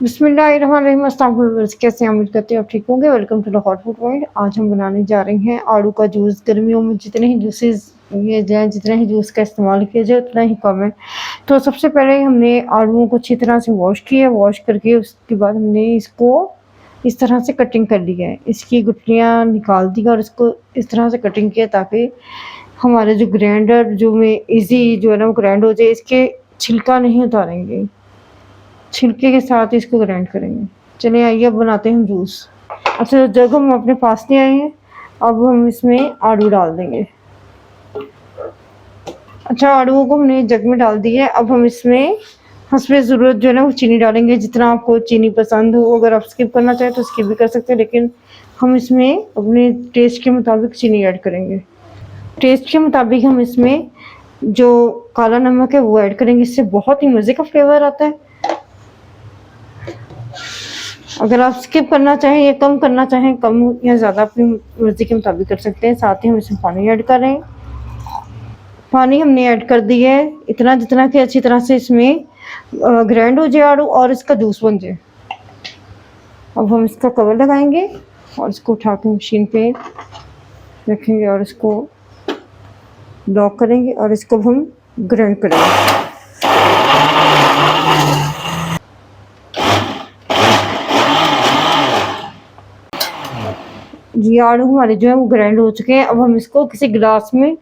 बिस्मिल्लाहिर्रहमानिर्रहीम। अस्सलाम वालेकुम। कैसे हैं? उम्मीद करते हैं आप ठीक होंगे। Welcome to the hot food point. आज हम बनाने जा रहे हैं आड़ू का जूस। गर्मियों में जितने ही जूसेस ये जाए, जितने ही जूस का इस्तेमाल किया जाए उतना ही कम है। तो सबसे पहले हमने आड़ूओं को अच्छी तरह से वॉश किया। वॉश करके उसके बाद हमने इसको इस तरह से कटिंग कर ली है। इसकी गुठलियाँ निकाल दी और इसको इस तरह से कटिंग किया ताकि हमारे जो ग्राइंडर जो में ईजी जो है ना वो ग्राइंड हो जाए। इसके छिलका नहीं उतारेंगे, छिलके के साथ इसको ग्राइंड करेंगे। चलिए आइए अब बनाते हैं हम जूस। अच्छा, जग हम अपने पास ले आए हैं। अब हम इसमें आड़ू डाल देंगे। अच्छा, आड़ूओं को हमने जग में डाल दिया है। अब हम इसमें हस्बे ज़रूरत जो है ना वो चीनी डालेंगे, जितना आपको चीनी पसंद हो। अगर आप स्किप करना चाहें तो स्किप भी कर सकते हैं, लेकिन हम इसमें अपने टेस्ट के मुताबिक चीनी ऐड करेंगे। टेस्ट के मुताबिक हम इसमें जो काला नमक है वो ऐड करेंगे। इससे बहुत ही मज़े का फ्लेवर आता है। अगर आप स्किप करना चाहें या कम करना चाहें, कम या ज़्यादा अपनी मर्ज़ी के मुताबिक कर सकते हैं। साथ ही हम इसमें पानी ऐड कर रहे हैं। पानी हमने ऐड कर दिया है इतना जितना कि अच्छी तरह से इसमें ग्राइंड हो जाए आड़ू और इसका जूस बन जाए। अब हम इसका कवर लगाएंगे और इसको उठा के मशीन पे रखेंगे और इसको लॉक करेंगे और इसको हम ग्राइंड करेंगे। जी, आड़ू हमारे जो है वो ग्राइंड हो चुके हैं। अब हम इसको किसी गिलास में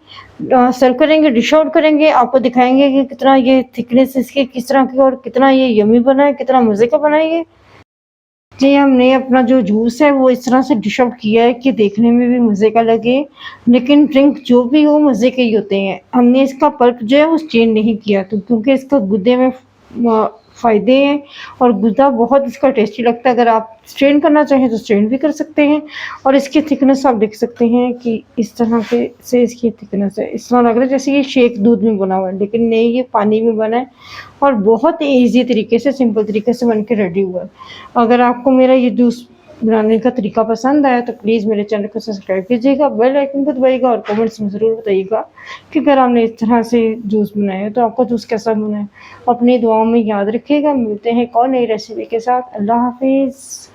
सर्व करेंगे, डिश आउट करेंगे। आपको दिखाएंगे कि कितना ये थिकनेस इसकी किस तरह की और कितना ये यमी बना है, कितना मज़े का बना है ये। जी, हमने अपना जो जूस है वो इस तरह से डिश आउट किया है कि देखने में भी मज़े का लगे, लेकिन ड्रिंक जो भी हो मज़े के ही होते हैं। हमने इसका पल्प जो है वो स्ट्रेन नहीं किया तो क्योंकि इसका गुद्दे में फ़ायदे हैं और गुद्दा बहुत इसका टेस्टी लगता है। अगर आप स्ट्रेन करना चाहें तो स्ट्रेन भी कर सकते हैं। और इसकी थिकनेस आप देख सकते हैं कि इस तरह के से इसकी थिकनेस है। इस तरह लग रहा है जैसे ये शेक दूध में बना हुआ है, लेकिन नहीं, ये पानी में बना है और बहुत ईजी तरीके से, सिंपल तरीके से बन के रेडी हुआ है। अगर आपको मेरा ये जूस बनाने का तरीका पसंद आया तो प्लीज़ मेरे चैनल को सब्सक्राइब कीजिएगा, बेल आइकन को दबाइएगा और कमेंट्स में ज़रूर बताइएगा कि अगर आपने इस तरह से जूस बनाया तो आपका जूस कैसा बना है। अपनी दुआओं में याद रखिएगा। मिलते हैं एक और नई रेसिपी के साथ। अल्लाह हाफिज़।